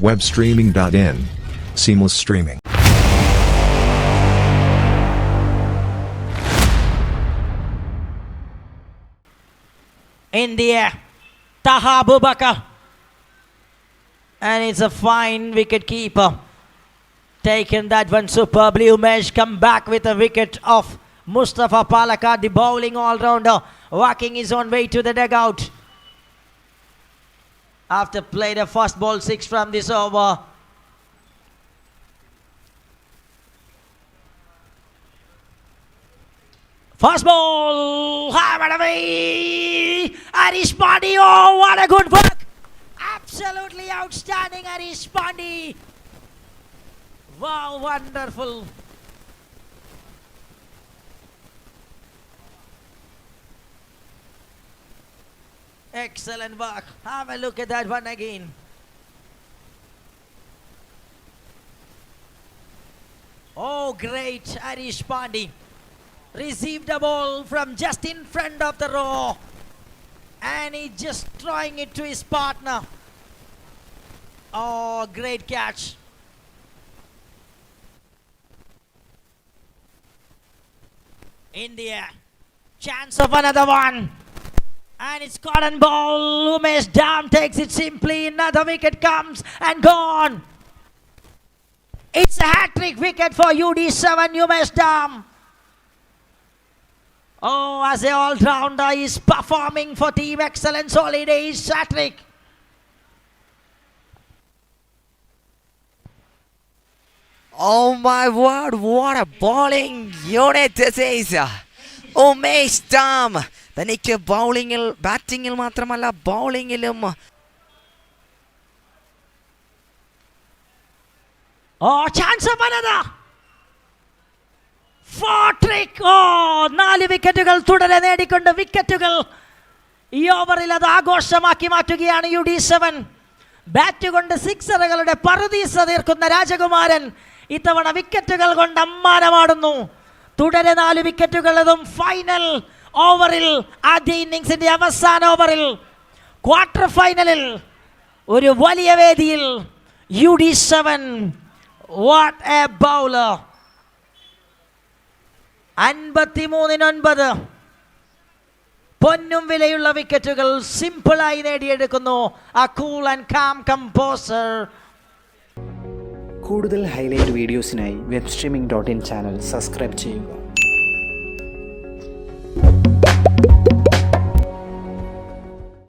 Webstreaming.in. Seamless streaming. In the air, Taha Abubakar. And it's a fine wicket keeper. Taken that one superbly. Umesh come back with a wicket of Mustafa Palakkad, the bowling all-rounder, walking his own way to the dugout. After played a first ball 6 from this over. First ball, hammered away. Harish Pandey, oh, what a good work. Absolutely outstanding, Harish Pandey. Wow, wonderful. Excellent work. Have a look at that one again. Oh, great, Harish Pandey. Received a ball from just in front of the row. And he just throwing it to his partner. Oh, great catch. India. Chance of another one. And it's cotton ball. Umesh Dam takes it simply. Another wicket comes and gone. It's a hat-trick wicket for UD7, Umesh Dam. Oh, as an all-rounder, he's performing for Team Excellence Holiday. He's hat-trick. Oh my word, what a bowling unit this is. Umesh Dam. തനിക്ക് ബാറ്റിങ്ങിൽ മാത്രമല്ല ബൗളിങ്ങിലും chance of another. 4-trick. Oh, 4 വിക്കറ്റുകൾ തുടരെ നേടിക്കൊണ്ട് വിക്കറ്റുകൾ ഈ ഓവറിൽ അത് ആഘോഷമാക്കി മാറ്റുകയാണ് UD7. Bat കൊണ്ട് സിക്സറുകളുടെ പറുദീസ തീർക്കുന്ന രാജകുമാരൻ ഇത്തവണ വിക്കറ്റുകൾ കൊണ്ട് അമ്മാനമാടുന്നു. തുടരെ 4 വിക്കറ്റുകൾ, അതും ഫൈനൽ ഓവറിൽ, ആദ്യ ഇന്നിംഗ്സിന്റെ അവസാന ഓവറിൽ, ക്വാർട്ടർ ഫൈനലിൽ, ഒരു വലിയ വേദിയിൽ UD7. What A bowler. 53-9 പൊന്നും വിലയുള്ള വിക്കറ്റുകൾ സിമ്പിളായി നേടിയെടുക്കുന്നു ആ കൂൾ ആൻഡ് കാം കമ്പോസർ. കൂടുതൽ ഹൈലൈറ്റ് വീഡിയോസിനായി webstreaming.in ചാനൽ സബ്സ്ക്രൈബ് ചെയ്യുക.